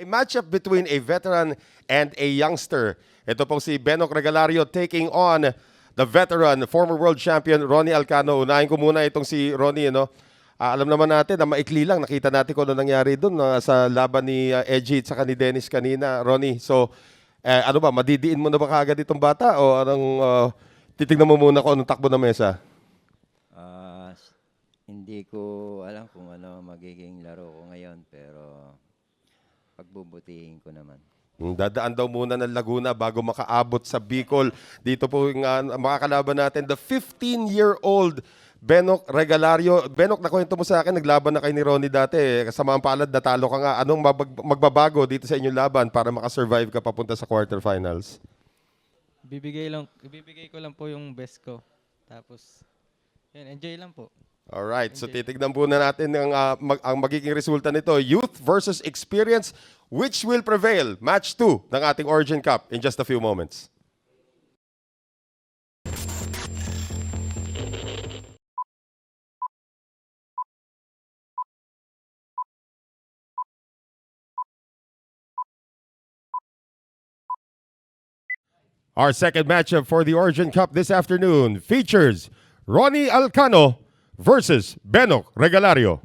A matchup between a veteran and a youngster. Ito pong si Benok Regalario taking on the veteran, former world champion Ronnie Alcano. Unahin ko muna itong si Ronnie. Alam naman natin na maikli lang. Nakita natin kung ano nangyari doon sa laban ni Edgy at saka ni Dennis kanina, Ronnie. So, ano ba, madidiin mo na ba kaagad itong bata o anong titignan mo muna kung anong takbo ng mesa? Hindi ko alam kung ano magiging laro ko ngayon, pero pagbubutihin ko naman. Dadaan daw muna ng Laguna bago makaabot sa Bicol. Dito po yung makakalaban natin, the 15-year-old Benok Regalario. Benok, nakwento mo sa akin, naglaban na kay ni Ronnie dati. Kasama ang palad, natalo ka nga. Anong magbabago dito sa inyong laban para makasurvive ka papunta sa quarterfinals? Ibibigay ko lang po yung best ko. Tapos, yun, enjoy lang po. Alright, so Enjoy. titignan muna natin ang magiging resulta nito. Youth versus experience. Which will prevail? Match 2 ng ating Origin Cup in just a few moments. Our second matchup for the Origin Cup this afternoon features Ronnie Alcano versus Benok Regalario.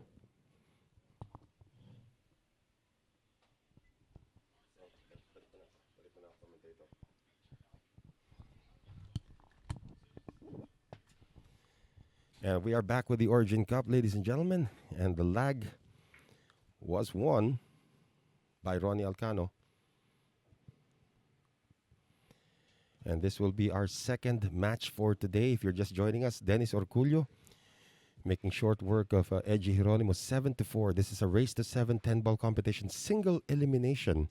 And we are back with the Origin Cup, ladies and gentlemen. And the lag was won by Ronnie Alcano. And this will be our second match for today. If you're just joining us, Dennis Orculio making short work of Edgy Hieronimo, 7-4. This is a race to 7 10-ball competition, single elimination.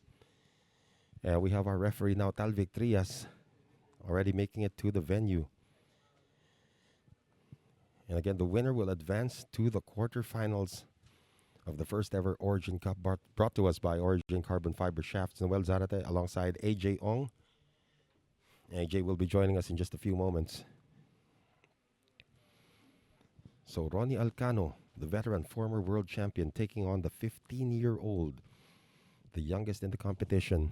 And we have our referee now, Talvic Trias, already making it to the venue. And again, the winner will advance to the quarterfinals of the first ever Origin Cup brought to us by Origin Carbon Fiber Shafts. Noel Zarate alongside AJ Ong. AJ will be joining us in just a few moments. So Ronnie Alcano, the veteran former world champion, taking on the 15-year-old, the youngest in the competition.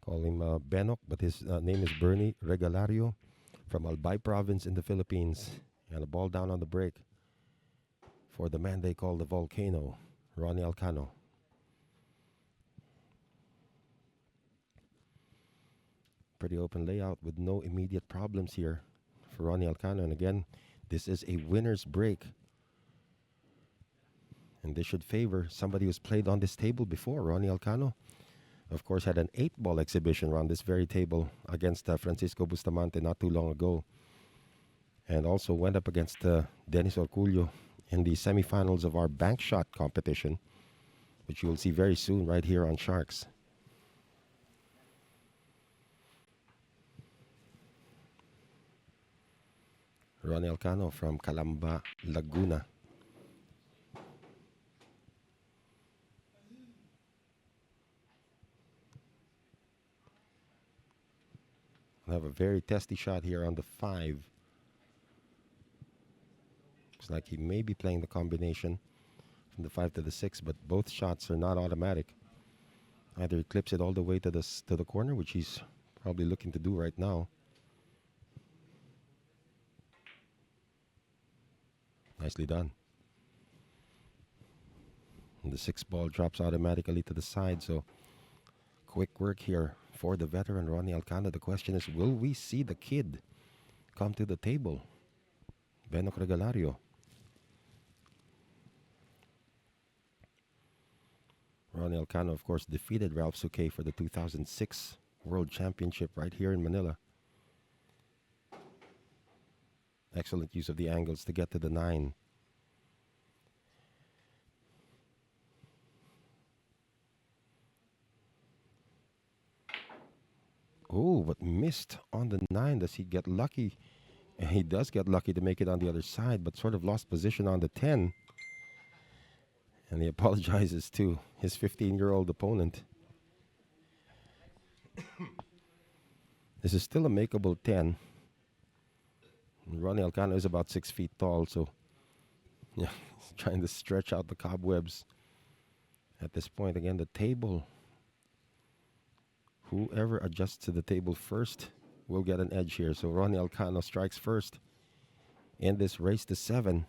Call him Benok, but his name is Bernie Regalario from Albay province in the Philippines. And a ball down on the break for the man they call the Volcano, Ronnie Alcano. Pretty open layout with no immediate problems here for Ronnie Alcano. And again, this is a winner's break. And this should favor somebody who's played on this table before. Ronnie Alcano, of course, had an 8-ball exhibition around this very table against Francisco Bustamante not too long ago. And also went up against Dennis Orculio in the semifinals of our bank shot competition, which you will see very soon right here on Sharks. Ronnie Alcano from Calamba, Laguna. We'll have a very testy shot here on the 5. Looks like he may be playing the combination from the 5 to the 6, but both shots are not automatic. Either he clips it all the way to the corner, which he's probably looking to do right now. Nicely done. And the 6 ball drops automatically to the side, so quick work here for the veteran Ronnie Alcano. The question is, will we see the kid come to the table? Benok Regalario. Ronnie Alcano, of course, defeated Ralph Suquet for the 2006 World Championship right here in Manila. Excellent use of the angles to get to the 9. Oh, but missed on the 9. Does he get lucky? And he does get lucky to make it on the other side, but sort of lost position on the 10. And he apologizes to his 15-year-old opponent. This is still a makeable 10. Ronnie Alcano is about 6 feet tall, so Yeah, he's trying to stretch out the cobwebs. At this point, again, the table. Whoever adjusts to the table first will get an edge here. So Ronnie Alcano strikes first in this race to 7.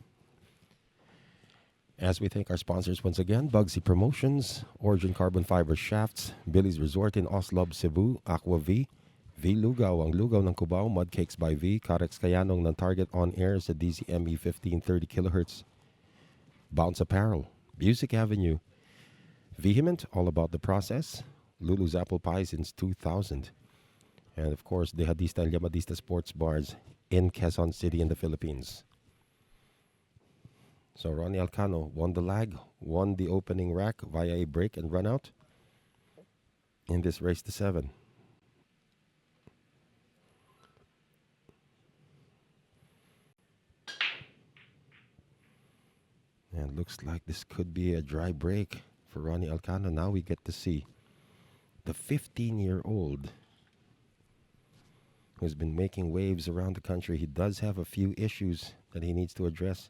As we thank our sponsors once again, Bugsy Promotions, Origin Carbon Fiber Shafts, Billy's Resort in Oslo, Cebu, Aqua V, V Lugaw, ang Lugaw ng Cubao, Mud Cakes by V, Carex Kayanong ng Target On Air sa DCME 1530 kHz, Bounce Apparel, Music Avenue, Vehement, all about the process, Lulu's Apple Pie since 2000, and of course, the Hadista and Llamadista Sports Bars in Quezon City in the Philippines. So Ronnie Alcano won the lag, won the opening rack via a break and run out in this race to 7. And looks like this could be a dry break for Ronnie Alcano. Now we get to see the 15-year-old who's been making waves around the country. He does have a few issues that he needs to address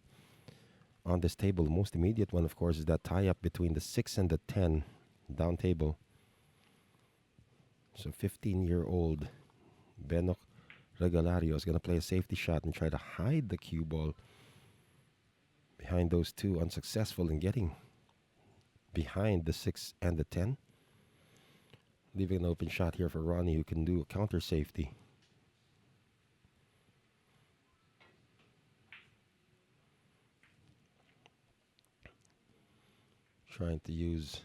on this table. The most immediate one, of course, is that tie-up between the 6 and the 10 down table. So 15-year-old Benok Regalario is going to play a safety shot and try to hide the cue ball behind those two. Unsuccessful in getting behind the 6 and the 10. Leaving an open shot here for Ronnie, who can do a counter safety. Trying to use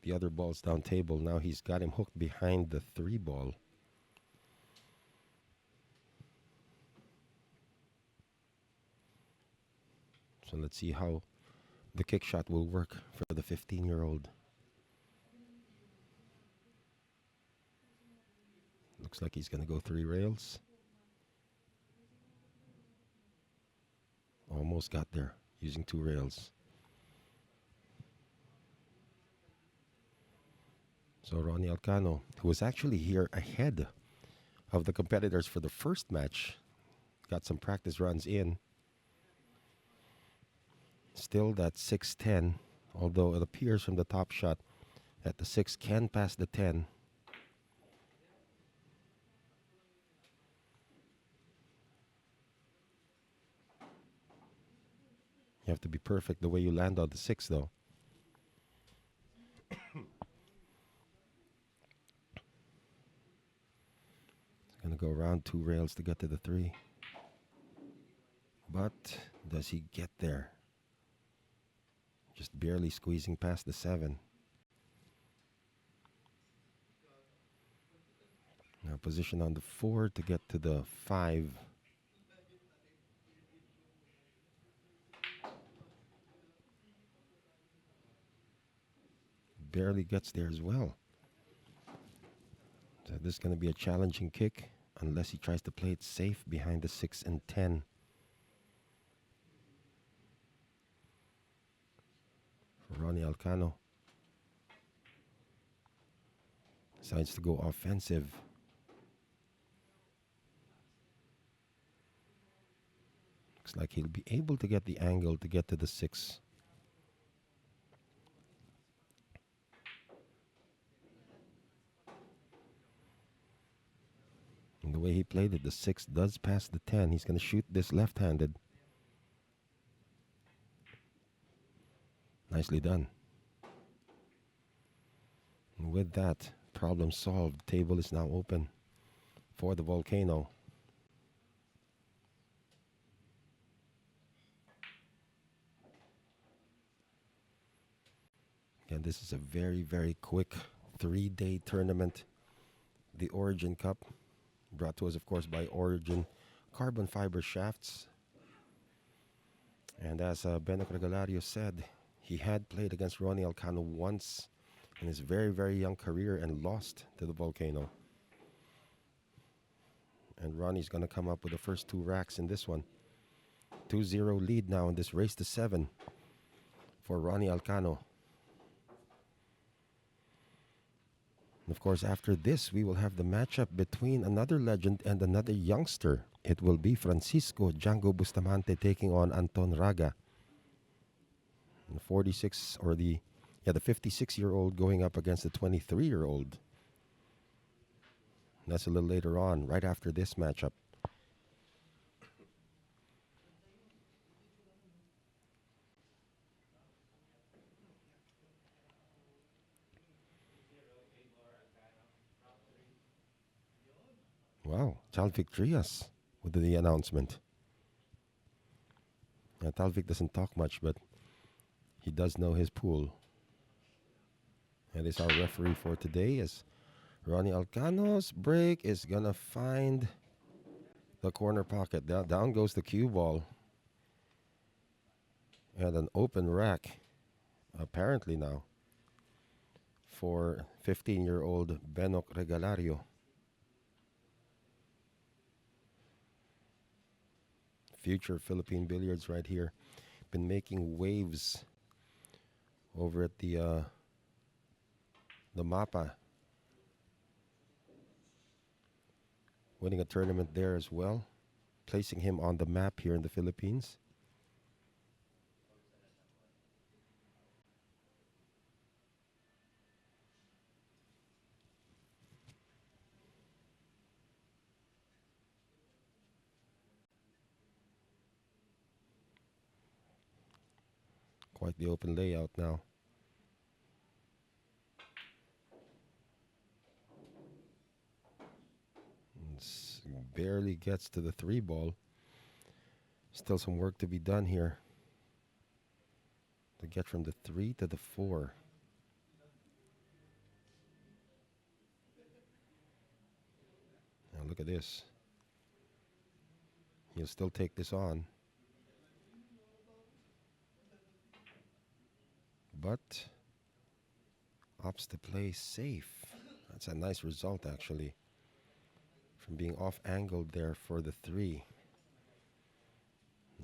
the other balls down table. Now he's got him hooked behind the 3 ball. So let's see how the kick shot will work for the 15-year-old. Looks like he's going to go 3 rails. Almost got there using 2 rails. So Ronnie Alcano, who was actually here ahead of the competitors for the first match, got some practice runs in. Still that 6-10, although it appears from the top shot that the 6 can pass the 10. You have to be perfect the way you land on the 6, though. It's going to go around 2 rails to get to the 3. But does he get there? Just barely squeezing past the 7. Now position on the 4 to get to the 5. Barely gets there as well. So this is going to be a challenging kick unless he tries to play it safe behind the 6 and 10. For Ronnie Alcano. Decides to go offensive. Looks like he'll be able to get the angle to get to the 6. And the way he played it, the 6 does pass the 10. He's going to shoot this left-handed. Nicely done. And with that, problem solved. Table is now open for the Volcano. Again, this is a very, very quick 3-day tournament. The Origin Cup, brought to us, of course, by Origin Carbon Fiber Shafts. And as Benok Regalario said, he had played against Ronnie Alcano once in his very, very young career and lost to the Volcano. And Ronnie's going to come up with the first 2 racks in this one. 2-0 lead now in this race to 7 for Ronnie Alcano. And of course, after this, we will have the matchup between another legend and another youngster. it will be Francisco Django Bustamante taking on Anton Raga. The 46 or the 56-year-old going up against the 23-year-old. That's a little later on, right after this matchup. Wow, Talvik Trias with the announcement. Talvik doesn't talk much, but he does know his pool. And is our referee for today as Ronnie Alcano's break is going to find the corner pocket. Down goes the cue ball. And an open rack, apparently now, for 15-year-old Benok Regalario. Future Philippine Billiards right here. Been making waves over at the MAPA. Winning a tournament there as well. Placing him on the map here in the Philippines. Quite the open layout now. Barely gets to the 3 ball. Still some work to be done here to get from the 3 to the 4. Now look at this. He'll still take this on. But opts to play safe. That's a nice result, actually, from being off-angled there for the 3.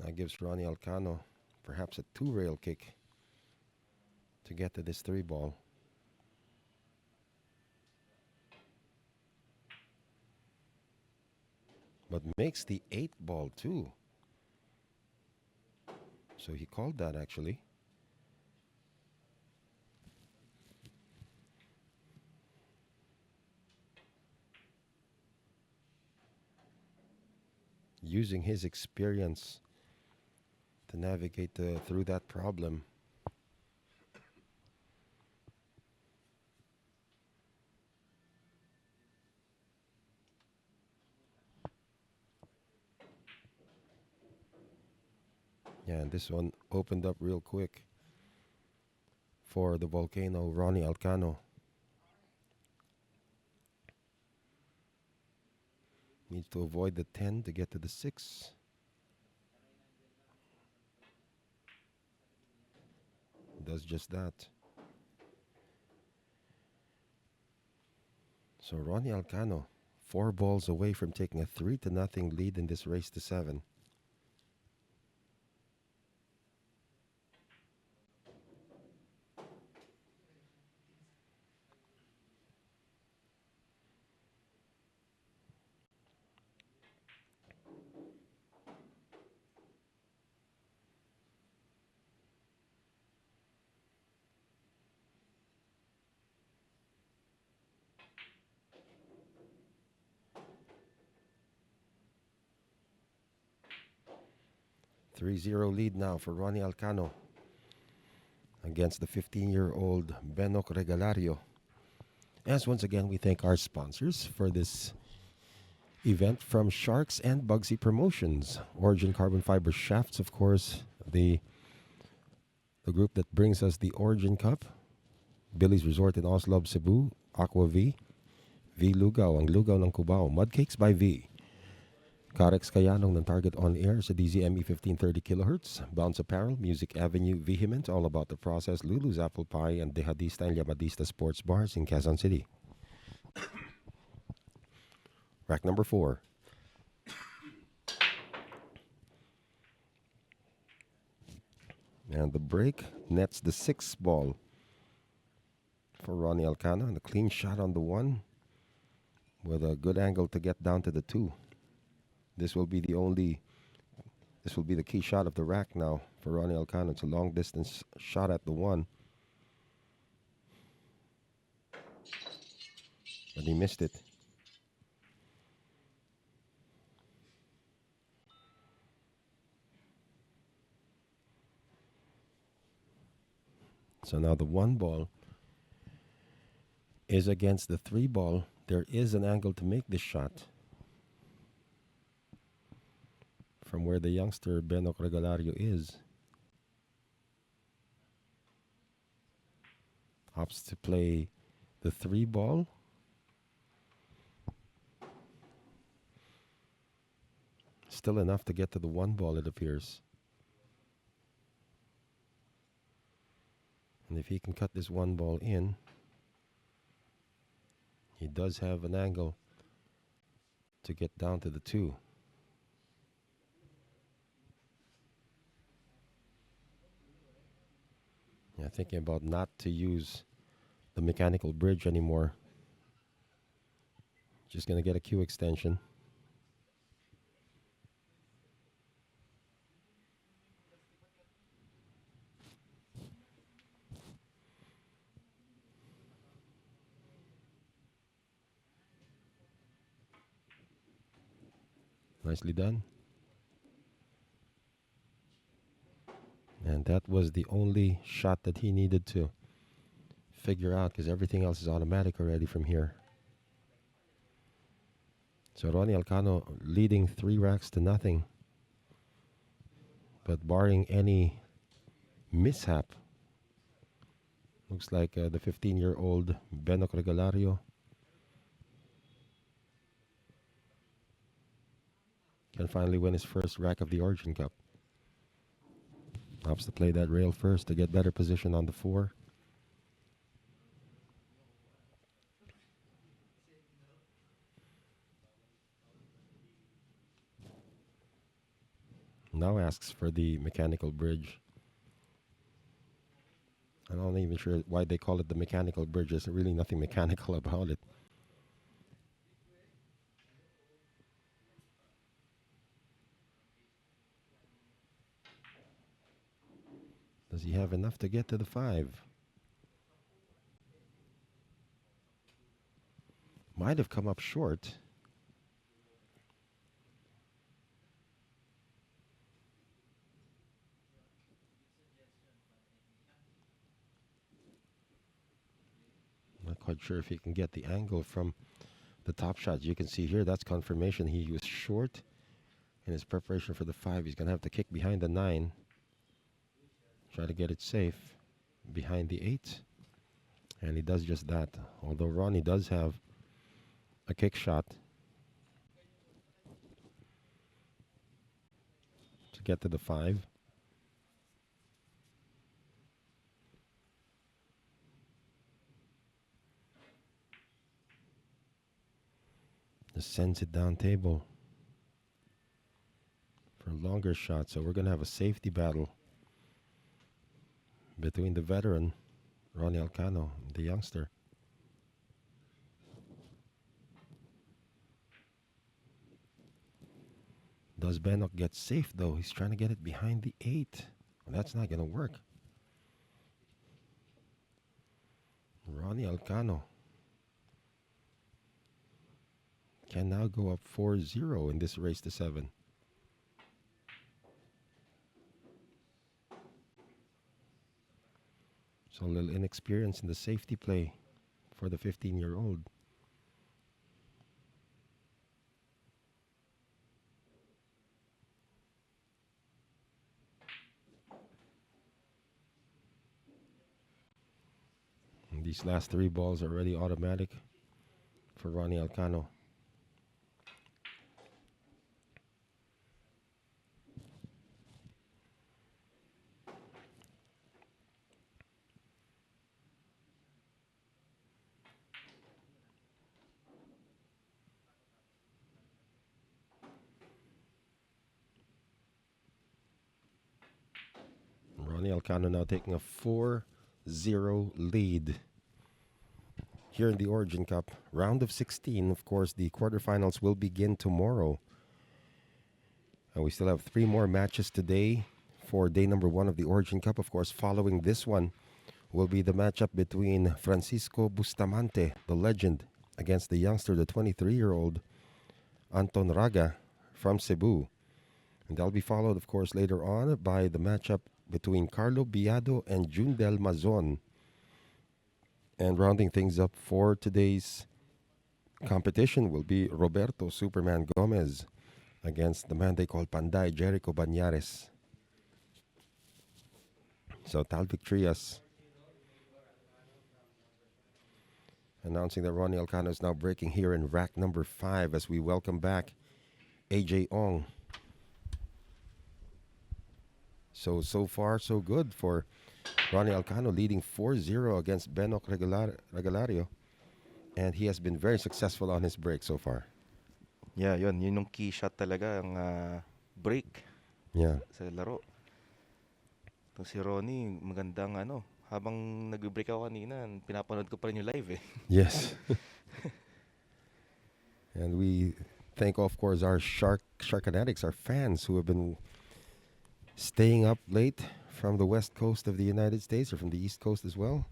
That gives Ronnie Alcano perhaps a 2-rail kick to get to this 3 ball. But makes the 8 ball too. So he called that, actually. Using his experience to navigate through that problem. Yeah, and this one opened up real quick for the Volcano, Ronnie Alcano. Needs to avoid the 10 to get to the 6. Does just that. So Ronnie Alcano, 4 balls away from taking a 3-0 lead in this race to 7. Three-zero lead now for Ronnie Alcano against the 15-year-old Benok Regalario. As once again, we thank our sponsors for this event from Sharks and Bugsy Promotions. Origin Carbon Fiber Shafts, of course, the group that brings us the Origin Cup. Billy's Resort in Oslo, Cebu, Aqua V, V Lugaw, ang Lugaw ng Cubao, Mudcakes by V. Carex Kayanong ng Target On Air sa DZME 1530 kHz. Bounce Apparel, Music Avenue, Vehement, all about the process. Lulu's Apple Pie and Dehadista and Llamadista Sports Bars in Quezon City. Rack number 4. And the break nets the 6 ball for Ronnie Alcano. And a clean shot on the 1 with a good angle to get down to the 2. This will be the only. This will be the key shot of the rack now for Ronnie Alcano. It's a long distance shot at the 1. But he missed it. So now the 1 ball is against the 3 ball. There is an angle to make this shot from where the youngster Beno Regalario is. Opts to play the 3 ball. Still enough to get to the 1 ball, it appears. And if he can cut this 1 ball in, he does have an angle to get down to the 2. Yeah, thinking about not to use the mechanical bridge anymore. Just going to get a cue extension. Nicely done. And that was the only shot that he needed to figure out, because everything else is automatic already from here. So Ronnie Alcano leading 3 racks to nothing. But barring any mishap, looks like the 15-year-old Beno Cregelario can finally win his first rack of the Origin Cup. Opts to play that rail first to get better position on the 4. Now asks for the mechanical bridge. I'm not even sure why they call it the mechanical bridge. There's really nothing mechanical about it. Does he have enough to get to the 5? Might have come up short. Not quite sure if he can get the angle from the top shot. You can see here, that's confirmation he was short in his preparation for the 5. He's going to have to kick behind the 9. Try to get it safe behind the 8. And he does just that. Although Ronnie does have a kick shot to get to the 5. Just sends it down table for a longer shot. So we're going to have a safety battle between the veteran, Ronnie Alcano, and the youngster. Does Benok get safe, though? He's trying to get it behind the 8. Well, that's not going to work. Ronnie Alcano can now go up 4-0 in this race to 7. So a little inexperience in the safety play for the 15-year-old. And these last 3 balls are already automatic for Ronnie Alcano. Ronnie Alcano now taking a 4-0 lead here in the Origin Cup. Round of 16, of course, the quarterfinals will begin tomorrow. And we still have 3 more matches today for day number 1 of the Origin Cup. Of course, following this one will be the matchup between Francisco Bustamante, the legend, against the youngster, the 23-year-old Anton Raga from Cebu. And that'll be followed, of course, later on by the matchup between Carlo Biado and Jundel Mazon. And rounding things up for today's competition will be Roberto Superman Gomez against the man they call Panday, Jericho Banyares. So Talvik Trias announcing that Ronnie Alcano is now breaking here in rack number 5 as we welcome back AJ Ong. So far, so good for Ronnie Alcano, leading 4-0 against Benok Regalario. And he has been very successful on his break so far. Yeah, yun yung key shot talaga, ang break Yeah. sa laro. Itong si Ronnie, magandang habang nag-break ako kanina, pinapanood ko pa rin yung live eh. Yes. And we thank, of course, our Shark Fanatics, our fans who have been staying up late from the west coast of the United States or from the east coast as well.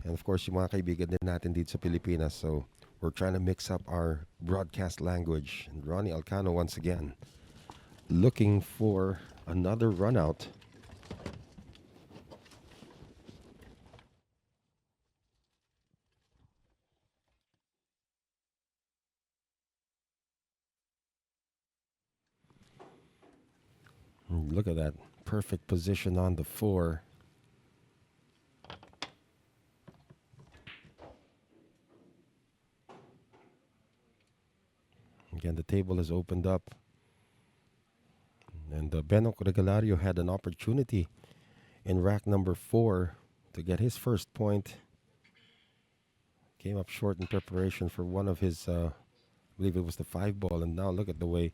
And of course, yung mga kaibigan din natin dito sa Pilipinas. So we're trying to mix up our broadcast language. And Ronnie Alcano once again looking for another run out. Look at that perfect position on the 4. Again, the table has opened up. And Benok Regalario had an opportunity in rack number 4 to get his first point. Came up short in preparation for one of his, I believe it was the 5 ball. And now look at the way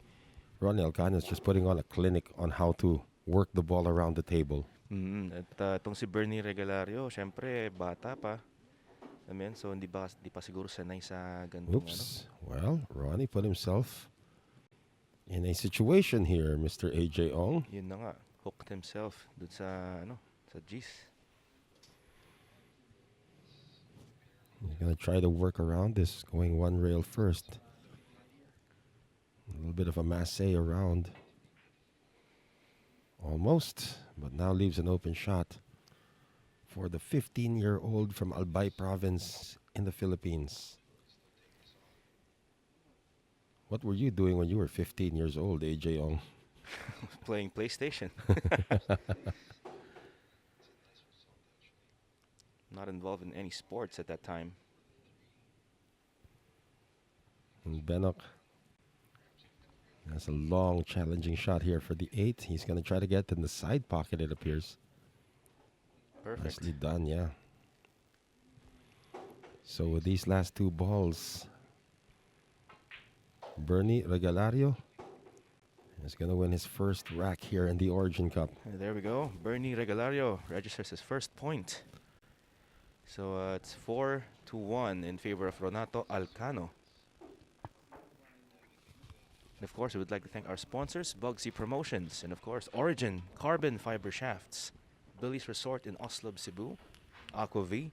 Ronnie Alcano is just putting on a clinic on how to work the ball around the table. At itong si Bernie Regalario, syempre bata pa. So hindi pa siguro sanay sa ganitong Oops. Well, Ronnie put himself in a situation here, Mr. AJ Ong. Yun na nga, hooked himself dun sa sa G's. He's going to try to work around this, going one rail first. A little bit of a masse around. Almost, but now leaves an open shot for the 15-year-old from Albay province in the Philippines. What were you doing when you were 15 years old, AJ Ong? Playing PlayStation. Not involved in any sports at that time. And Benok has a long, challenging shot here for the 8. He's going to try to get in the side pocket, it appears. Perfect. Nicely done, yeah. So with these last 2 balls, Bernie Regalario is going to win his first rack here in the Origin Cup. And there we go. Bernie Regalario registers his first point. So it's 4-1 in favor of Ronnie Alcano. And of course, we would like to thank our sponsors, Bugsy Promotions, and of course, Origin Carbon Fiber Shafts, Billy's Resort in Oslob, Cebu, Aqua V,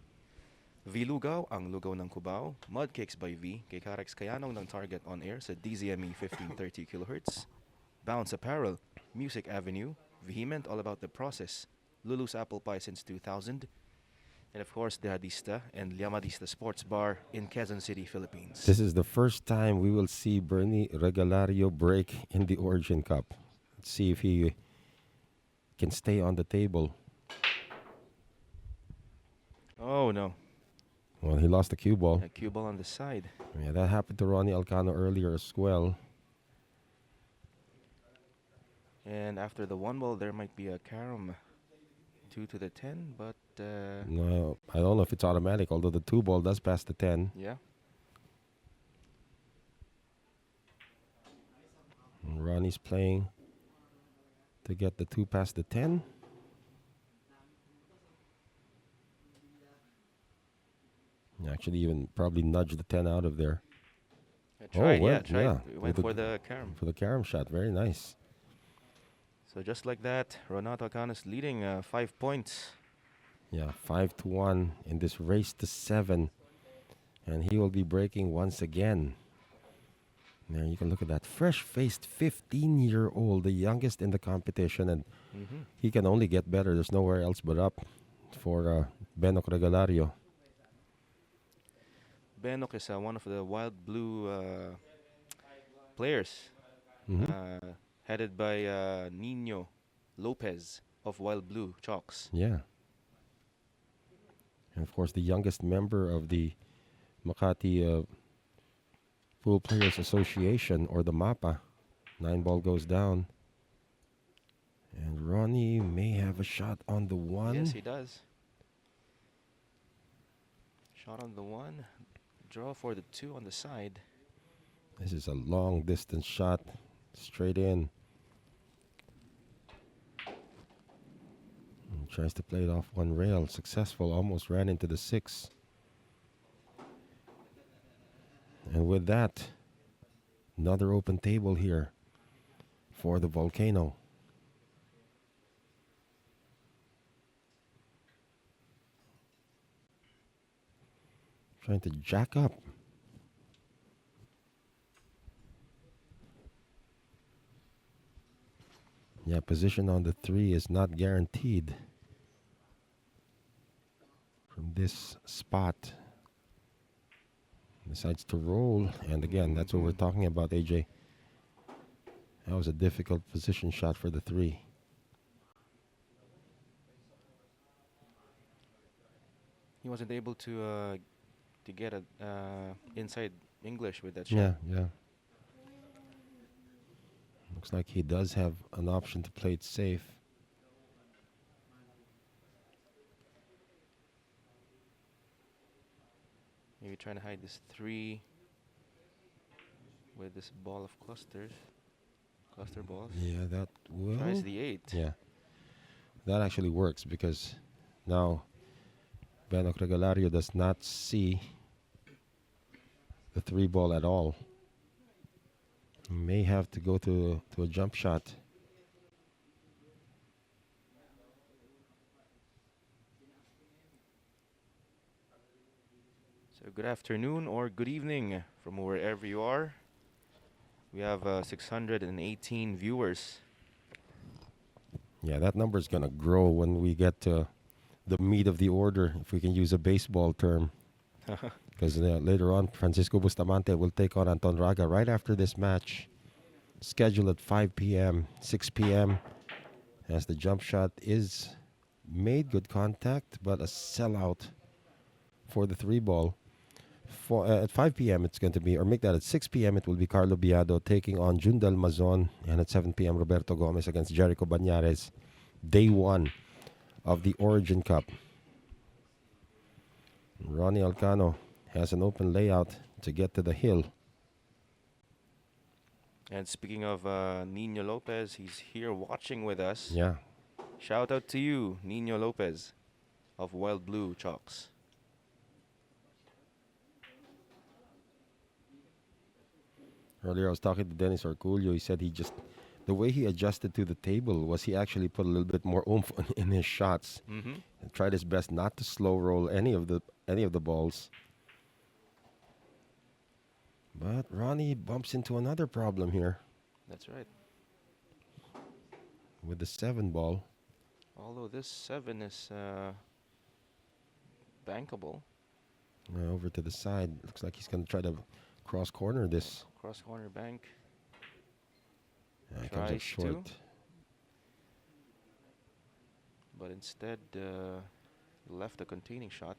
V-Lugaw, ang lugaw ng Cubao, Mud Cakes by V, kay Karex Kayanong ng Target on Air sa DZME 1530 kHz, Bounce Apparel, Music Avenue, Vehement, all about the process, Lulu's Apple Pie since 2000, and of course, Dehadista and Llamadista Sports Bar in Quezon City, Philippines. This is the first time we will see Bernie Regalario break in the Origin Cup. Let's see if he can stay on the table. Oh, no. Well, he lost the cue ball. A cue ball on the side. Yeah, that happened to Ronnie Alcano earlier as well. And after the 1 ball, there might be a carom 2 to the 10, but No, I don't know if it's automatic, although the 2 ball does pass the 10. yeah. And Ronnie's playing to get the 2 past the 10. Actually, even probably nudge the 10 out of there. I tried, well, tried. yeah, We went with for the carom. For the carom shot, very nice. So just like that, Ronnie Alcano is leading 5 points. Yeah, 5-1 in this race to 7. And he will be breaking once again. There you can look at that. Fresh-faced 15-year-old, the youngest in the competition. And Mm-hmm. he can only get better. There's nowhere else but up for Benok Regalario. Benok is one of the Wild Blue players, Mhm. headed by Nino Lopez of Wild Blue Chalks. Yeah. And of course, the youngest member of the Makati Pool Players Association, or the MAPA. 9 ball goes down. And Ronnie may have a shot on the 1. Yes, he does. Shot on the 1. Draw for the 2 on the side. This is a long distance shot. Straight in. And tries to play it off one rail. Successful. Almost ran into the 6. And with that, another open table here for the Volcano. Trying to jack up. Yeah, position on the 3 is not guaranteed from this spot. Decides to roll, and again, that's what we're talking about, AJ. That was a difficult position shot for the 3. He wasn't able to get a inside English with that shot. Yeah, yeah. Looks like he does have an option to play it safe. Maybe trying to hide this 3 with this ball of cluster balls. Yeah, that will. Tries the 8. Yeah. That actually works because now Benok Regalario does not see the 3 ball at all. He may have to go to a jump shot. So good afternoon or good evening from wherever you are. We have 618 viewers. Yeah, that number is going to grow when we get to the meat of the order, if we can use a baseball term. Because later on, Francisco Bustamante will take on Anton Raga right after this match. Scheduled at 5 p.m., 6 p.m. As the jump shot is made, good contact, but a sellout for the 3 ball. At 5 p.m. it's going to be, or make that at 6 p.m. it will be Carlo Biado taking on Jundal Mazon. And at 7 p.m. Roberto Gomez against Jericho Banyares. Day 1 of the Origin Cup. Ronnie Alcano has an open layout to get to the hill. And speaking of Nino Lopez, he's here watching with us. Yeah. Shout out to you, Nino Lopez of Wild Blue Chalks. Earlier I was talking to Dennis Arculio. He said the way he adjusted to the table was he actually put a little bit more oomph in his shots. Mm-hmm. And tried his best not to slow roll any of the balls. But Ronnie bumps into another problem here That's right. with the 7 ball. Although this 7 is bankable. Over to the side. Looks like he's going to try to cross corner this. Cross corner bank. It comes up Tries short. to. But instead left a containing shot.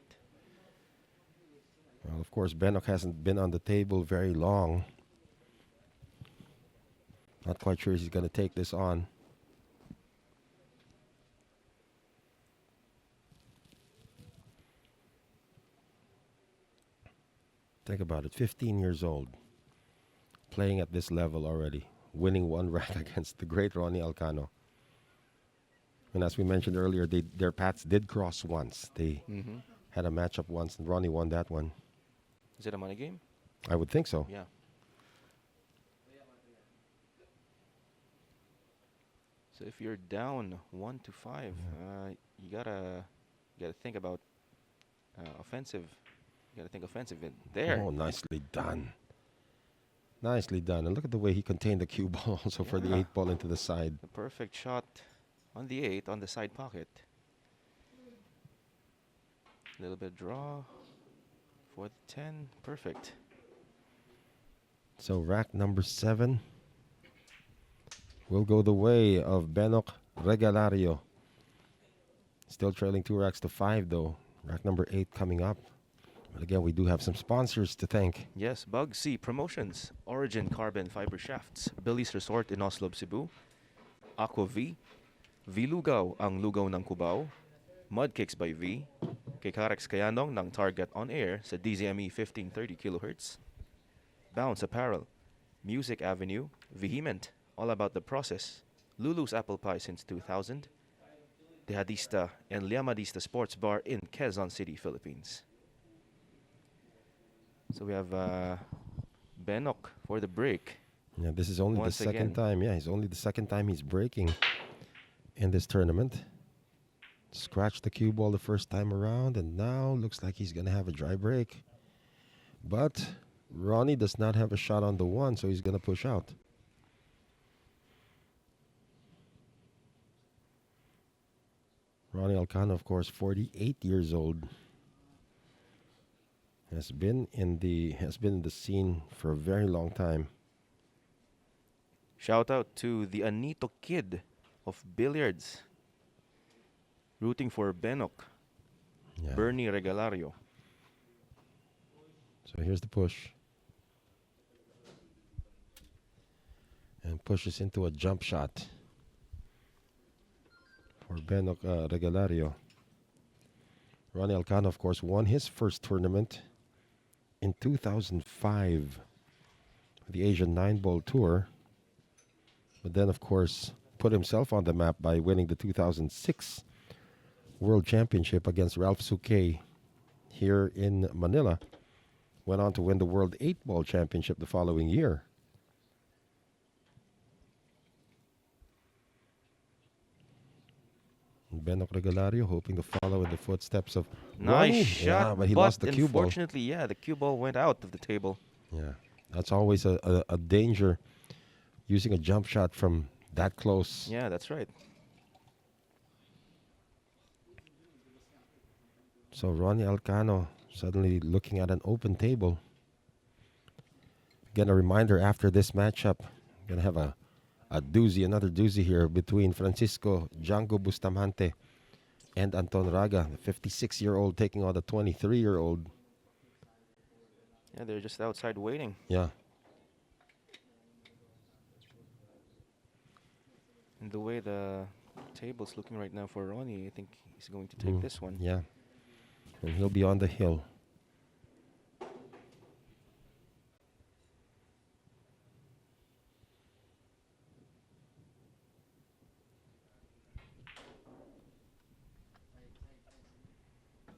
Well, of course, Benok hasn't been on the table very long. Not quite sure he's going to take this on. Think about it, 15 years old, playing at this level already, winning 1 rack against the great Ronnie Alcano. And as we mentioned earlier, their paths did cross once. They had a matchup once, and Ronnie won that one. Is it a money game? I would think so. Yeah. So if you're down 1-5, you gotta think about offensive. You gotta think offensive in there. Oh, nicely done. Nicely done. And look at the way he contained the cue ball also for the Yeah. 8 ball into the side. The perfect shot on the 8 on the side pocket. Little bit draw for the 10. Perfect. So rack number 7 will go the way of Benok Regalario. Still trailing 2 racks to 5 though. Rack number 8 coming up. But again, we do have some sponsors to thank. Yes, Bugsy Promotions, Origin Carbon Fiber Shafts, Billy's Resort in Oslo, Cebu, Aqua V, V-Lugaw ang Lugaw ng Cubao, Mudkicks by V, kay Karex Kayanong ng Target on Air sa DZME 1530 kHz, Bounce Apparel, Music Avenue, Vehement, All About the Process, Lulu's Apple Pie since 2000, Dehadista and Liamadista Sports Bar in Quezon City, Philippines. So we have Benok for the break. Yeah, this is only Once the second again. time. Yeah, it's only the second time he's breaking in this tournament. Scratched the cue ball the first time around, and now looks like he's going to have a dry break. But Ronnie does not have a shot on the 1, so he's going to push out. Ronnie Alcano, of course, 48 years old. Has been in the scene for a very long time. Shout out to the Anito Kid of Billiards. Rooting for Benok, Yeah. Bernie Regalario. So here's the push. And pushes into a jump shot for Benok Regalario. Ronnie Alcano, of course, won his first tournament in 2005, the Asian 9-Ball Tour. But then, of course, put himself on the map by winning the 2006 World Championship against Ralph Suquet here in Manila. Went on to win the World 8-Ball Championship the following year. Benok Regalario hoping to follow in the footsteps of Ronnie. Nice shot, Yeah, but he lost the cue ball. unfortunately, yeah, the cue ball went out of the table. Yeah, that's always a danger, using a jump shot from that close. Yeah, that's right. So Ronnie Alcano suddenly looking at an open table. Again, a reminder after this matchup, going to have a doozy, another doozy here between Francisco Django Bustamante and Anton Raga, the 56-year-old taking on the 23-year-old. Yeah, they're just outside waiting. Yeah. And the way the table's looking right now for Ronnie, I think he's going to take this one. Yeah. And he'll be on the hill.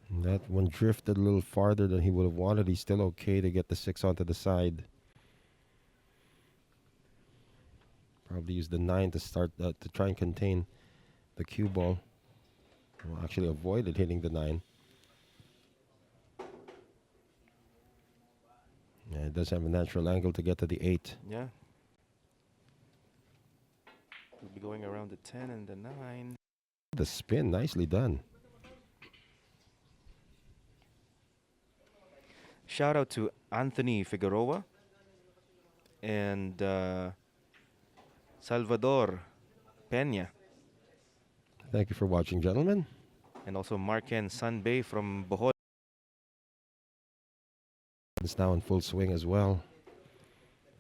And that one drifted a little farther than he would have wanted. He's still okay to get the 6 onto the side. Probably use the 9 to start to try and contain the cue ball. Well, actually avoided hitting the 9. Yeah, it does have a natural angle to get to the 8. Yeah. We'll be going around the 10 and the 9. The spin, nicely done. Shout out to Anthony Figueroa and Salvador Peña, Thank you for watching, gentlemen. and also Marken Sanbei from Bohol. It's now in full swing as well.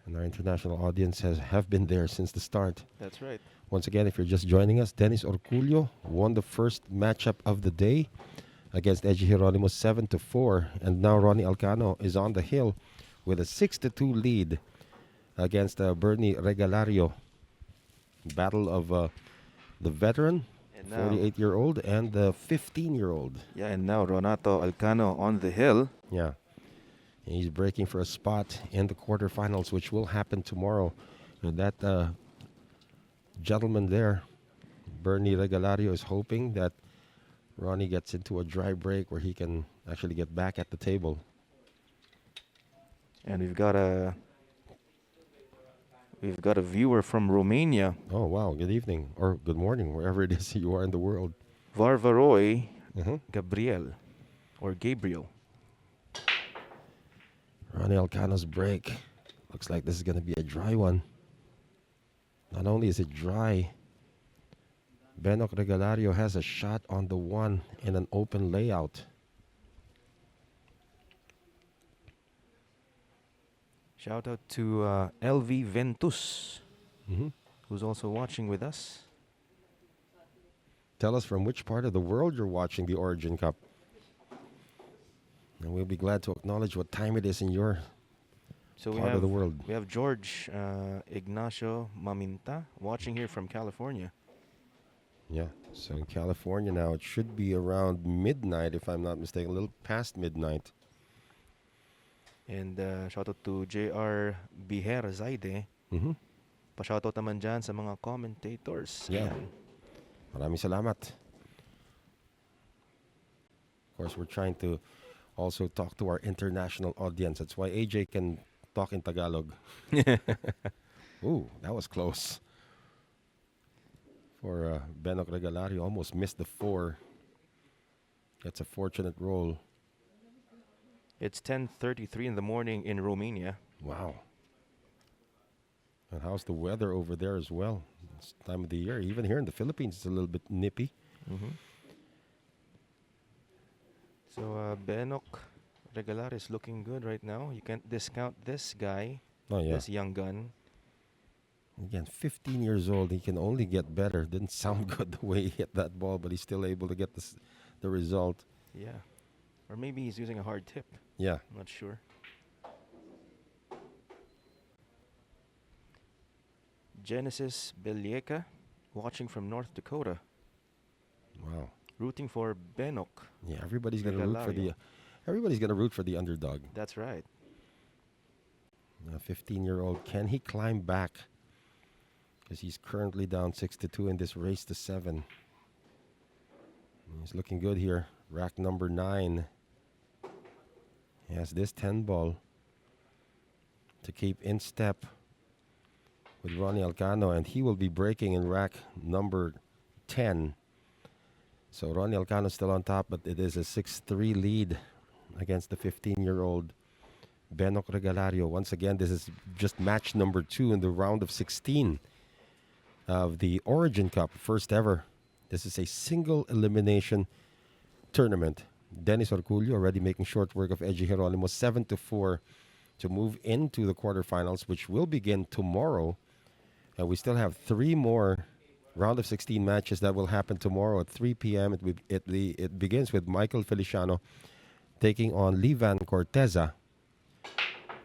And our international audience have been there since the start. That's right. Once again, if you're just joining us, Dennis Orculio won the first matchup of the day against Eji Hieronimo 7-4. And now Ronnie Alcano is on the hill with a 6-2 lead against Bernie Regalario. Battle of the veteran, And now, 48-year-old, and the 15-year-old. yeah, and now Renato Alcano on the hill. Yeah. He's breaking for a spot in the quarterfinals, which will happen tomorrow. And that gentleman there Bernie Regalario is hoping that Ronnie gets into a dry break where he can actually get back at the table. And we've got a viewer from Romania, Oh, wow. Good evening or good morning, wherever it is you are in the world. Varvaroi Mhm. Gabriel or Gabriel. Ronnie Alcano's break. Looks like this is going to be a dry one. Not only is it dry, Benok Regalario has a shot on the one in an open layout. Shout out to LV Ventus, Mhm. who's also watching with us. Tell us from which part of the world you're watching the Origin Cup. And we'll be glad to acknowledge what time it is in your So part of the world. we have George Ignacio Maminta watching here from California. Yeah, so in California now, it should be around midnight, if I'm not mistaken, a little past midnight. And shout out to JR Biher Zaide. Mm-hmm. Pa-shoutout naman dyan sa mga commentators. Yeah. Ayan. Maraming salamat. Of course, we're trying to also talk to our international audience. That's why AJ can talk in Tagalog. Ooh, that was close. For Benok Regalario, almost missed the 4. That's a fortunate roll. It's 10:33 in the morning in Romania. Wow. And how's the weather over there as well? This time of the year. Even here in the Philippines, it's a little bit nippy. Mm-hmm. So Benok Regalario is looking good right now. You can't discount this guy, Oh, yeah. this young gun. Again, 15 years old. He can only get better. Didn't sound good the way he hit that ball, but he's still able to get the result. Yeah. Or maybe he's using a hard tip. Yeah. I'm not sure. Genesis Belieka watching from North Dakota, Wow. rooting for Benok. Yeah, everybody's gonna root for the underdog. That's right. A 15-year-old. Can he climb back? Because he's currently down 6-2 in this race to 7. He's looking good here. Rack number 9. He has this 10 ball to keep in step with Ronnie Alcano, and he will be breaking in rack number 10. So Ronnie Alcano still on top, but it is a 6-3 lead against the 15-year-old Benok Regalario. Once again, this is just match number 2 in the round of 16 of the Origin Cup, first ever. This is a single elimination tournament. Dennis Orculio already making short work of Edgy Geronimo, 7-4 to move into the quarterfinals, which will begin tomorrow. And we still have 3 more round of 16 matches that will happen tomorrow at 3 p.m. It begins with Michael Feliciano taking on Livan Corteza.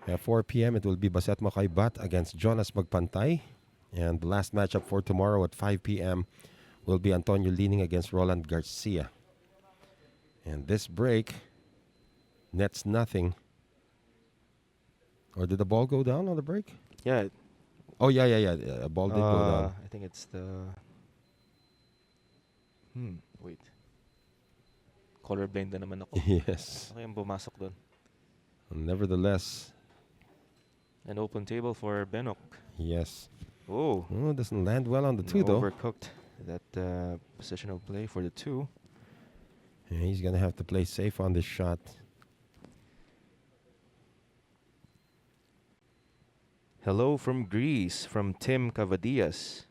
At 4 p.m. it will be Baset Makaybat against Jonas Magpantay. And the last matchup for tomorrow at 5 p.m. will be Antonio Lining against Roland Garcia. And this break nets nothing. Or did the ball go down on the break? Yeah. Oh, yeah. A ball did go down. I think it's the... Wait. Colorblind na naman ako. Yes. Ano kayang bumasok doon? Nevertheless, An open table for Benok. yes. Oh. Oh, doesn't land well on the 2, though. Overcooked that positional play for the 2. Yeah, he's going to have to play safe on this shot. Hello from Greece, from Tim Cavadias.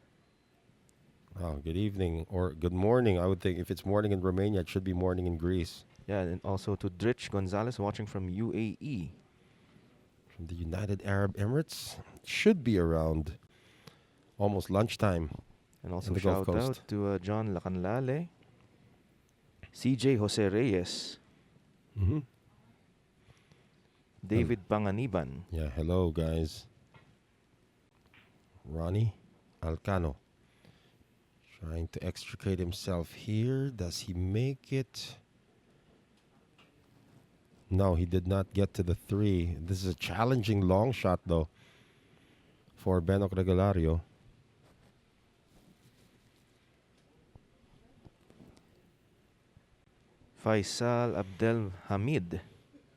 Oh, good evening or good morning. I would think if it's morning in Romania, it should be morning in Greece. Yeah, and also to Drich Gonzalez watching from UAE. From the United Arab Emirates, should be around almost lunchtime. And also in the Gulf shout Coast. out to John Lacanlale. CJ Jose Reyes. Mm-hmm. David Panganiban. Yeah, hello, guys. Ronnie Alcano trying to extricate himself here. Does he make it? No, he did not get to the 3. This is a challenging long shot, though, for Benok Regalario. Faisal Abdel Hamid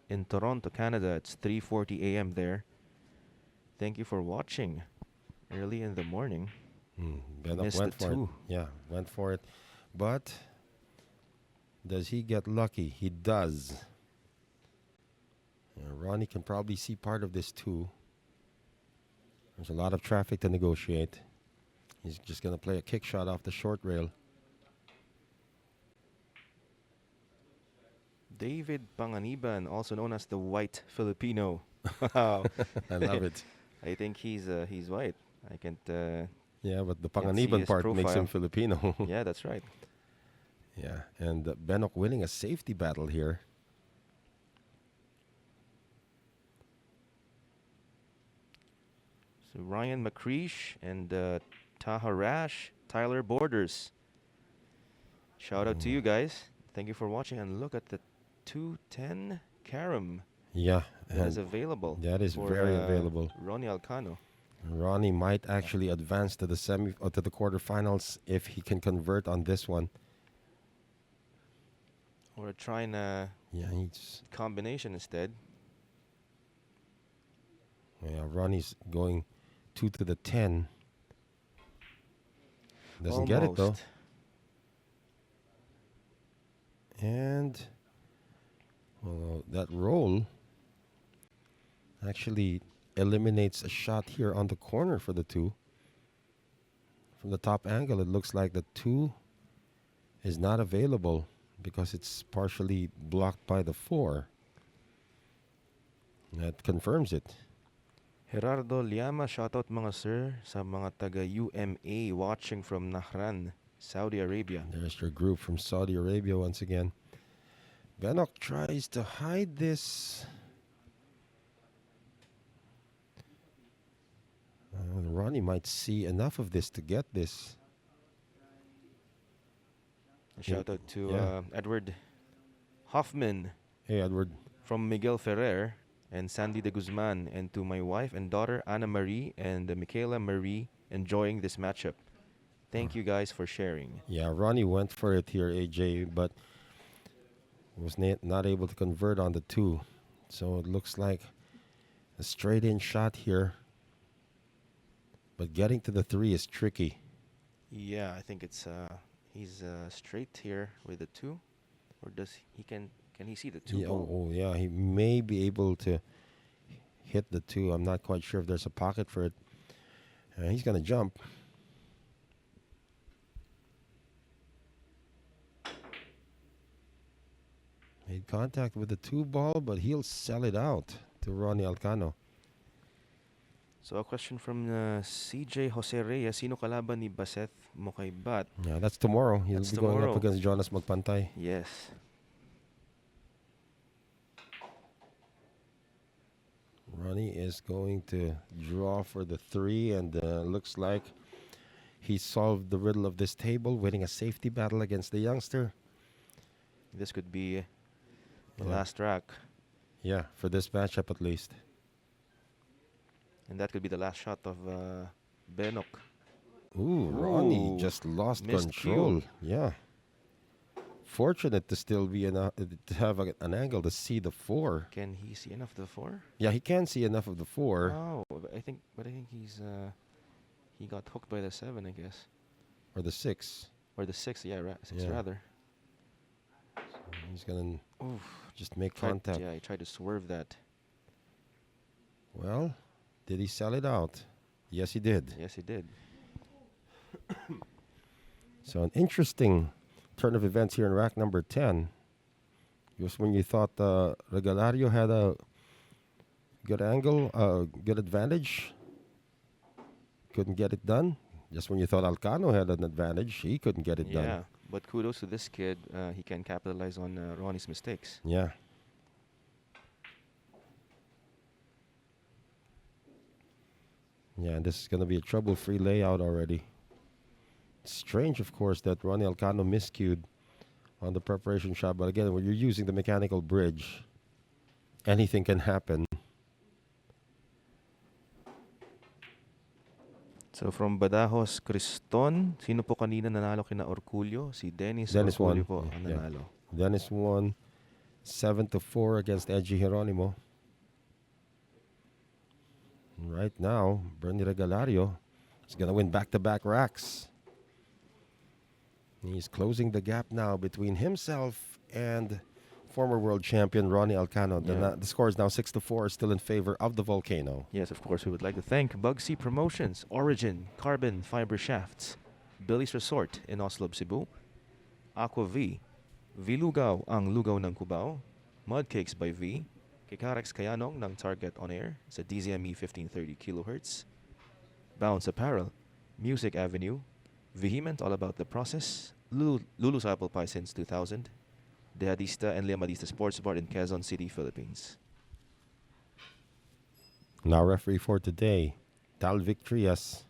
in Toronto, Canada. It's 3:40 a.m. there. Thank you for watching early in the morning. Benok Missed went the for it. two. Yeah, went for it. But does he get lucky? He does. Ronnie can probably see part of this too. There's a lot of traffic to negotiate. He's just going to play a kick shot off the short rail. David Panganiban, also known as the White Filipino. Wow. I love it. I think he's white. I can't. Yeah, but the Can't see Panganiban his part makes him profile. Filipino. Yeah, that's right. Yeah, and Benok winning a safety battle here. So Ryan McCreesh and Taha Rash, Tyler Borders. Shout out to you guys. Thank you for watching. And look at the 210 carom Yeah, that is and available. that is for, very available. Ronnie Alcano. Ronnie might actually advance to the to the quarterfinals if he can convert on this one. Or trying a Yeah, he's combination instead. Ronnie's going 2 to the 10. Doesn't get it though. Almost. And that roll actually eliminates a shot here on the corner for the 2. From the top angle, it looks like the 2 is not available because it's partially blocked by the 4. That confirms it. Gerardo Liama, shoutout mga sir sa mga taga UMA watching from Nahran, Saudi Arabia. There's your group from Saudi Arabia once again. Benok tries to hide this. Ronnie might see enough of this to get this. Shout out to Yeah. Edward Hoffman Hey, Edward. from Miguel Ferrer and Sandy de Guzman, and to my wife and daughter Anna Marie and Michaela Marie enjoying this matchup. Thank you guys for sharing. Yeah, Ronnie went for it here, AJ, but was not able to convert on the 2. So it looks like a straight-in shot here. But getting to the 3 is tricky. Yeah, I think it's he's straight here with the 2, or does he can he see the 2 Yeah, ball? yeah, he may be able to hit the 2. I'm not quite sure if there's a pocket for it. He's going to jump. Made contact with the 2 ball, but he'll sell it out to Ronnie Alcano. So a question from CJ Jose Reyes, sino kalaban ni Baseth Mokaybat? Yeah, that's tomorrow. He'll That's be going tomorrow. up against Jonas Magpantay. Yes. Ronnie is going to draw for the 3, and looks like he solved the riddle of this table, winning a safety battle against the youngster. This could be the Yeah. last rack, Yeah, for this matchup at least. and that could be the last shot of Benok. Ooh, Ronnie Ooh, just lost missed control. cue. Yeah. Fortunate to still be to have an angle to see the 4. Can he see enough of the 4? Yeah, he can see enough of the 4 Oh, but I think he's he got hooked by the 7, I guess, or the 6. or the 6. Yeah, 6 Yeah. rather. He's gonna Oof. just make Tried, contact. yeah, he tried to swerve that. Well, did he sell it out? Yes, he did. Yes, he did. So an interesting turn of events here in rack number 10. Just when you thought Regalario had a good angle, good advantage, couldn't get it done. Just when you thought Alcano had an advantage, he couldn't get it Yeah, done. but kudos to this kid. He can capitalize on Ronnie's mistakes. Yeah. Yeah, and this is going to be a trouble-free layout already. Strange, of course, that Ronnie Alcano miscued on the preparation shot. But again, when you're using the mechanical bridge, anything can happen. So from Badajos, Criston, sino po kanina nanalo kina Orculio? Si Dennis Dennis Orculio won. po ang Yeah. nanalo. Dennis won 7-4 against Edgy Geronimo. Right now, Bernie Regalario is going to win back-to-back racks. He's closing the gap now between himself and former world champion Ronnie Alcano. Yeah. The score is now 6-4, still in favor of the Volcano. Yes, of course, we would like to thank Bugsy Promotions, Origin, Carbon Fiber Shafts, Billy's Resort in Oslo, Cebu, Aqua V, Vilugaw ang Lugaw ng Cubao, Mudcakes by V, Kikarex Kayanong ng Target On Air sa DZME 1530 kHz, Bounce Apparel, Music Avenue, Vehement All About the Process, Lulu's Apple Pie since 2000, Dehadista and Liamadista Sports Bar in Quezon City, Philippines. Now referee for today, Tal Victrias.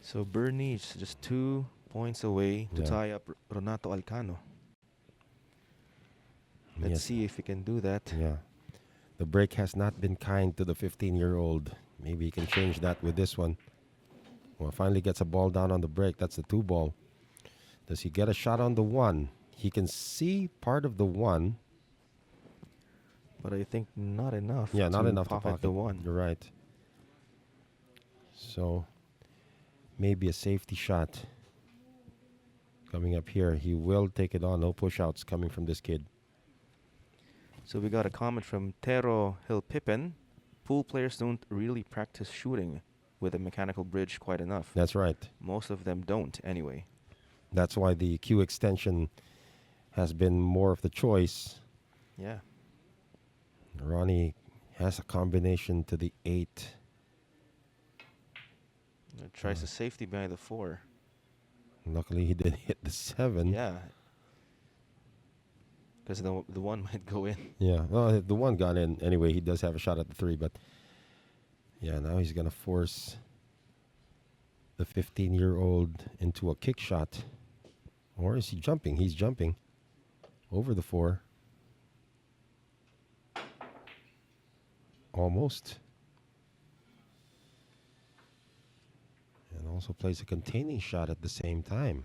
So Bernie is just 2 points away to Yeah. tie up Renato Alcano. Let's Yes. see if he can do that. Yeah. The break has not been kind to the 15-year-old. Maybe he can change that with this one. Well, finally gets a ball down on the break. That's the 2 ball. Does he get a shot on the 1? He can see part of the 1. But I think not enough. Yeah, not to enough to pocket the 1. You're right. So maybe a safety shot coming up here. He will take it on. No push-outs coming from this kid. So we got a comment from Tero Hill Pippen. Pool players don't really practice shooting with a mechanical bridge quite enough. That's right. Most of them don't anyway. That's why the Q extension has been more of the choice. Yeah. Ronnie has a combination to the 8. Tries a safety behind the 4. Luckily, he did hit the 7. Yeah. Because the 1 might go in. Yeah. Well, the 1 got in. Anyway, he does have a shot at the 3, but yeah, now he's going to force the 15-year-old into a kick shot. Or is he jumping? He's jumping over the 4. Almost. And also plays a containing shot at the same time.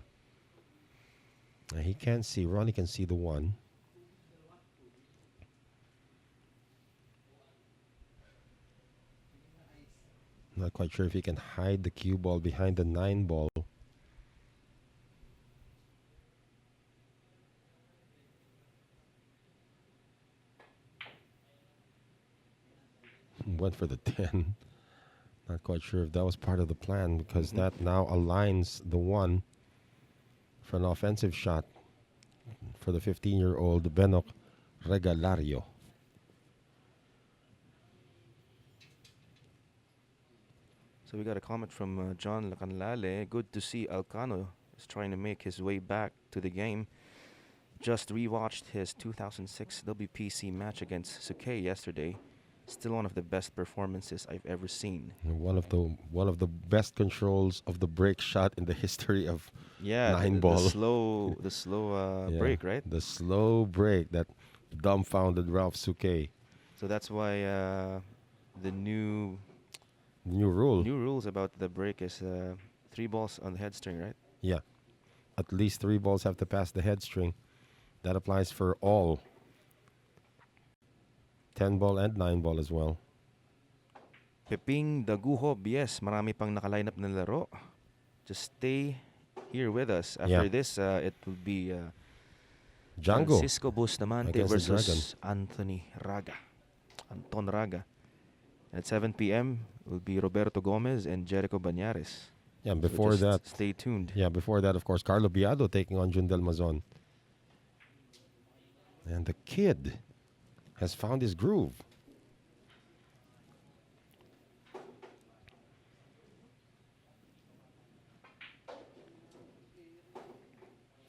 Now he can't see. Ronnie can see the 1. Not quite sure if he can hide the cue ball behind the 9 ball. Went for the 10. Not quite sure if that was part of the plan because that now aligns the 1 for an offensive shot for the 15-year-old Benok Regalario. So we got a comment from John Lacanlale. Good to see Alcano is trying to make his way back to the game. Just rewatched his 2006 WPC match against Suke yesterday. Still one of the best performances I've ever seen. And one of the best controls of the break shot in the history of Yeah, 9 the ball. slow Yeah, break, right? The slow break that dumbfounded Ralph Suke. So that's why the new New rule. rules about the break is 3 balls on the head string, right? Yeah. At least 3 balls have to pass the head string. That applies for all. 10 ball and 9 ball as well. Peping Daguhob, yes, marami pang nakaline up na laro. Just stay here with us. After Yeah. this, it will be Django. Francisco Bustamante against the versus Anton Raga. At 7 p.m. will be Roberto Gomez and Jericho Banyares. Yeah, and So before just that, stay tuned. yeah, before that, of course, Carlo Biado taking on Jundel Mazon. And the kid has found his groove.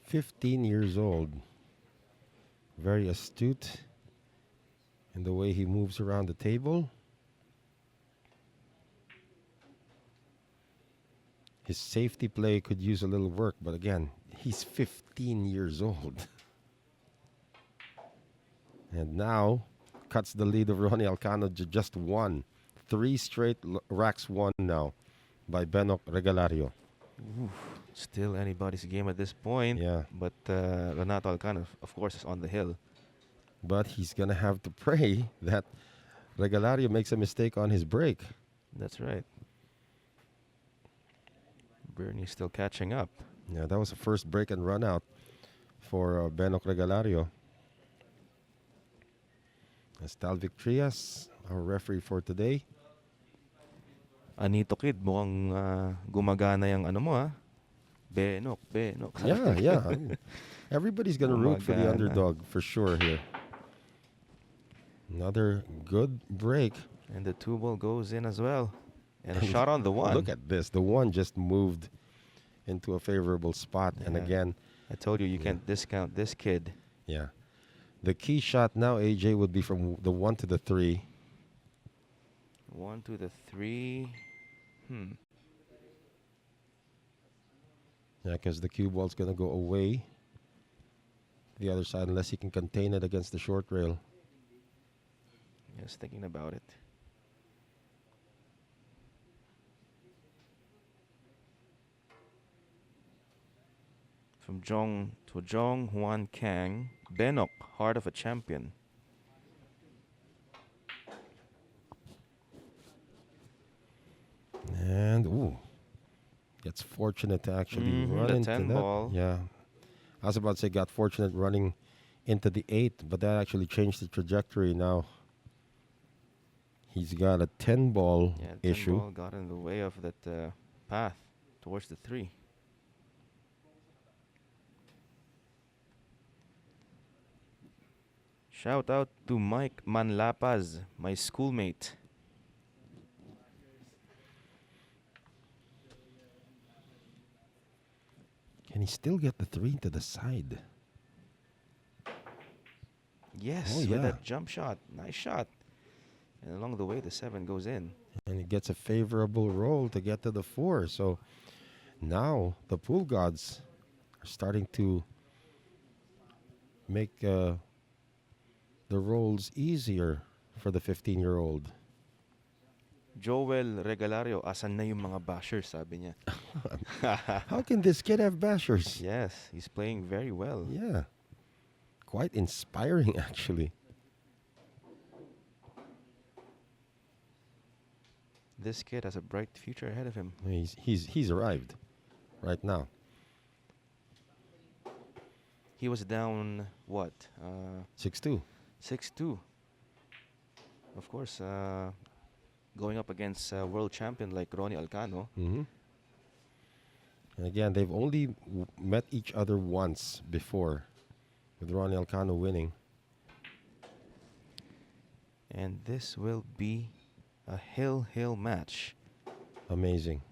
"15 years old. Very astute in the way he moves around the table. His safety play could use a little work, but again, he's 15 years old. And now cuts the lead of Ronnie Alcano to just 1. 3 straight racks won now by Benok Regalario. Still anybody's game at this point. Yeah. But Renato Alcano, of course, is on the hill. But he's going to have to pray that Regalario makes a mistake on his break. That's right. Bernie's still catching up. Yeah, that was the first break and run out for Benok Regalario. As Talvic Trias, our referee for today. Anito Kid, mukhang gumagana yung ano mo, Benok. Yeah, yeah. I mean, everybody's going to root for the Gumagana. underdog for sure here. Another good break. And the 2-ball goes in as well. And a shot on the 1. Look at this. The 1 just moved into a favorable spot. And Yeah. again, I told you, you can't discount this kid. yeah. The key shot now, AJ, would be from the 1 to the 3. 1 to the 3. Yeah, because the cue ball's going to go away the other side unless he can contain it against the short rail. Yes, thinking about it. From Jong to Jong Huan Kang. Benok, heart of a champion. And, ooh, gets fortunate to actually run the into 10 that. ball. Yeah. I was about to say got fortunate running into the 8, but that actually changed the trajectory now. He's got a 10 ball Yeah, 10 issue. ball got in the way of that path towards the 3. Shout out to Mike Manlapaz, my schoolmate. Can he still get the 3 to the side? Yes, Oh, with yeah. that jump shot. Nice shot. And along the way, the 7 goes in. And he gets a favorable roll to get to the 4. So now the pool gods are starting to make the rolls easier for the 15-year-old. Joel Regalario, asan na yung mga bashers, sabi niya. How can this kid have bashers? Yes, he's playing very well. Yeah. Quite inspiring, actually. This kid has a bright future ahead of him. He's arrived right now. He was down, what? 6-2. 6-2. Of course, going up against a world champion like Ronnie Alcano. Mm-hmm. And again, they've only met each other once before, with Ronnie Alcano winning. And this will be a hill match. Amazing.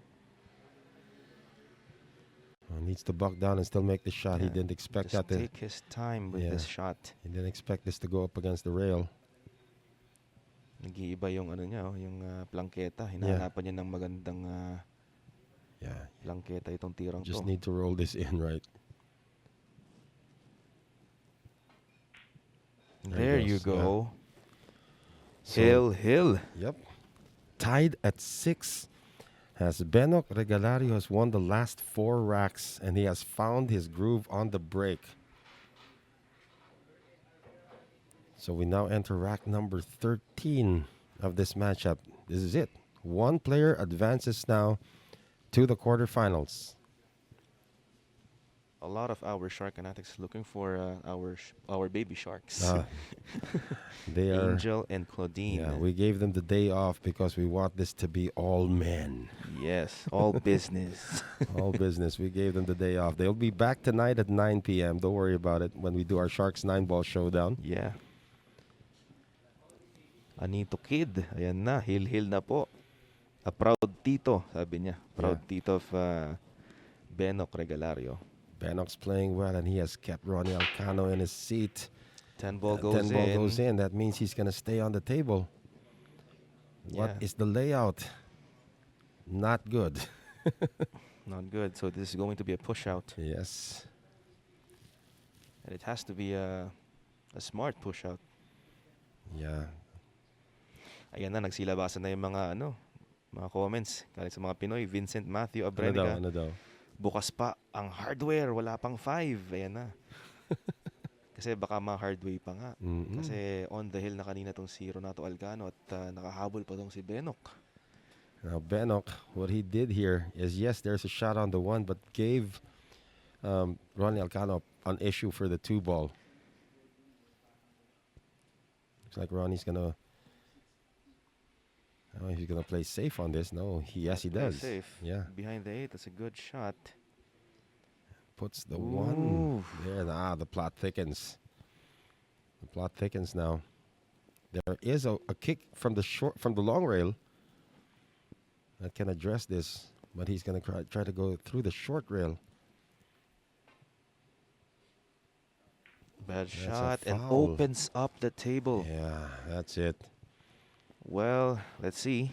Needs to buck down and still make the shot. He Yeah, didn't expect Just that to. take his time with Yeah. this shot. He didn't expect this to go up against the rail. Nag-iiba yung ano niya, yung plangketa. Hinahanapan niya ng magandang Yeah. plangketa itong tirang Just to. need to roll this in right. There he you goes, yeah. go. So, Hill. Yep. Tied at 6. As Benok Regalario has won the last 4 racks and he has found his groove on the break. So we now enter rack number 13 of this matchup. This is it. One player advances now to the quarterfinals. A lot of our shark fanatics looking for our baby sharks. They are. Angel and Claudine. Yeah, we gave them the day off because we want this to be all men. Yes, all business. All business. We gave them the day off. They'll be back tonight at 9 p.m. Don't worry about it when we do our Sharks 9-ball showdown. Yeah. Anito Kid. Ayan na. Hill na po. A proud tito, sabi niya. Proud tito of Benok Regalario. Benok's playing well, and he has kept Ronnie Alcano in his seat. 10 ball 10 goes ball in. goes in. That means he's going to stay on the table. What Yeah. is the layout? Not good. Not good. So this is going to be a push out. Yes. And it has to be a smart push out. Yeah. Ayan na, nagsilabasan na yung mga comments galing sa mga Pinoy. Vincent Matthew Ano daw, Abreniga. ano daw? Bukas pa ang hardware, wala pang 5. Ayan na. Kasi baka ma-hardway pa nga. Mm-mm. Kasi on the hill na kanina tong si Ronnie Alcano at nakahabol pa tong si Benok. Now Benok, what he did here is, yes, there's a shot on the 1, but gave Ronnie Alcano an issue for the 2 ball. Looks like Ronnie's gonna. Oh, he's gonna play safe on this. No, yes, he Play does. Safe. Yeah, Behind the 8, that's a good shot. puts the Ooh. 1 there. The plot thickens. The plot thickens now. There is a kick from the long rail that can address this, but he's gonna try to go through the short rail. Bad That's a shot and foul. opens up the table. Yeah, that's it. Well, let's see.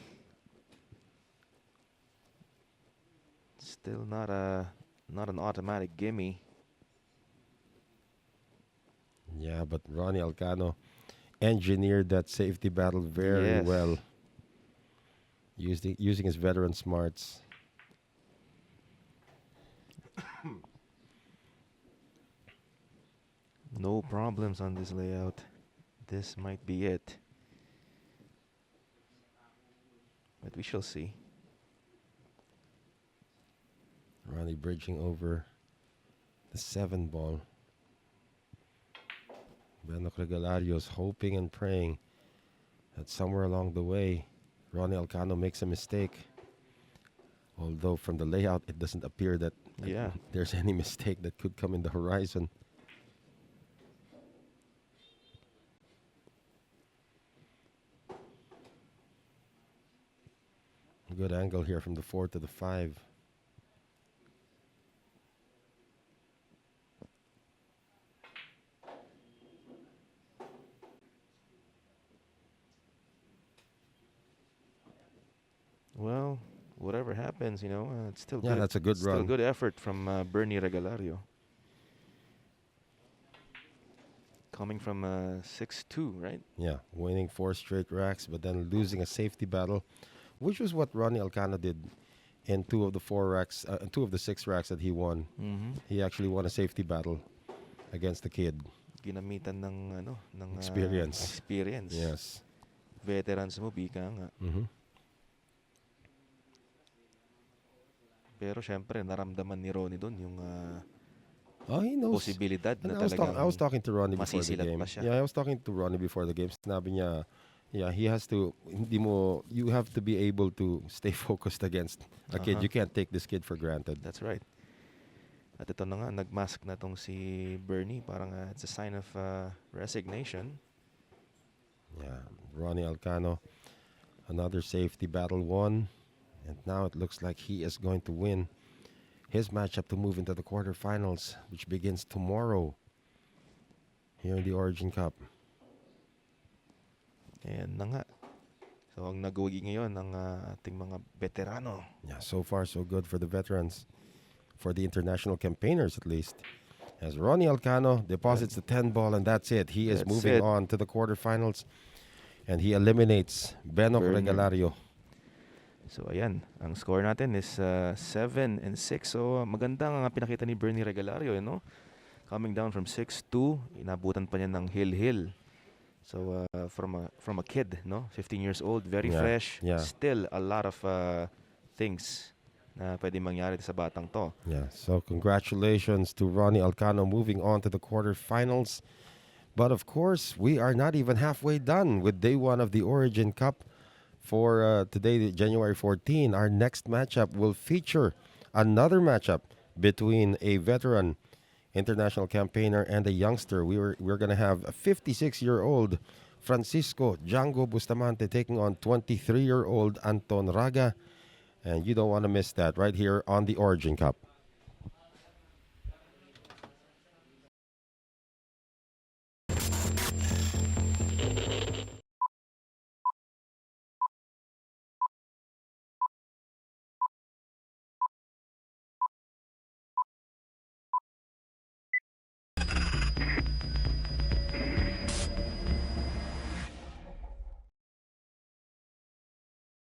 Still not an automatic gimme. Yeah, but Ronnie Alcano engineered that safety battle very Yes. well, using his veteran smarts. No problems on this layout. This might be it. But we shall see. Ronnie bridging over the 7 ball. Regalarios hoping and praying that somewhere along the way, Ronnie Alcano makes a mistake. Although from the layout, it doesn't appear that Yeah. there's any mistake that could come in the horizon. Good angle here from the 4 to the 5. Well, whatever happens, it's still Yeah, good. that's a good Still run. good effort from Bernie Regalario. Coming from 6-2, right? Yeah, winning 4 straight racks, but then losing a safety battle, which was what Ronnie Alcano did in 2 of the 4 racks, 2 of the 6 racks that he won. Mm-hmm. He actually won a safety battle against the kid. Ginamitan ng Experience. experience. Yes. Veterans mo, bika nga. Mm-hmm. Pero syempre, naramdaman ni Ronnie doon yung Oh, he knows. posibilidad And na I was talagang talking to Ronnie before the masisilat game. pa siya. Yeah, I was talking to Ronnie before the game. Sinabi niya, yeah, he has to, you have to be able to stay focused against a kid. Uh-huh. You can't take this kid for granted. That's right. At ito na nga, nagmask na tong si Bernie. Parang it's a sign of resignation. Yeah, Ronnie Alcano, another safety battle won. And now it looks like he is going to win his matchup to move into the quarterfinals, which begins tomorrow here in the Origin Cup. Ayan na nga. So, ang nag-uwi ngayon ng ating mga veterano. Yeah, so far so good for the veterans, for the international campaigners at least. As Ronnie Alcano deposits the 10 ball, and that's it. He is That's moving it. on to the quarterfinals, and he eliminates Benok Bernie. Regalario. So, ayan. Ang score natin is 7-6. So, maganda nga pinakita ni Bernie Regalario, Coming down from 6-2, inabutan pa niya ng hill. So, from a kid, 15 years old, very Yeah, fresh. yeah. Still a lot of things na pwede mangyari sa batang to. Yeah, so congratulations to Ronnie Alcano moving on to the quarterfinals. But of course, we are not even halfway done with day 1 of the Origin Cup. For today, January 14, our next matchup will feature another matchup between a veteran international campaigner and a youngster. We're going to have a 56-year-old Francisco Django Bustamante taking on 23-year-old Anton Raga. And you don't want to miss that right here on the Origin Cup.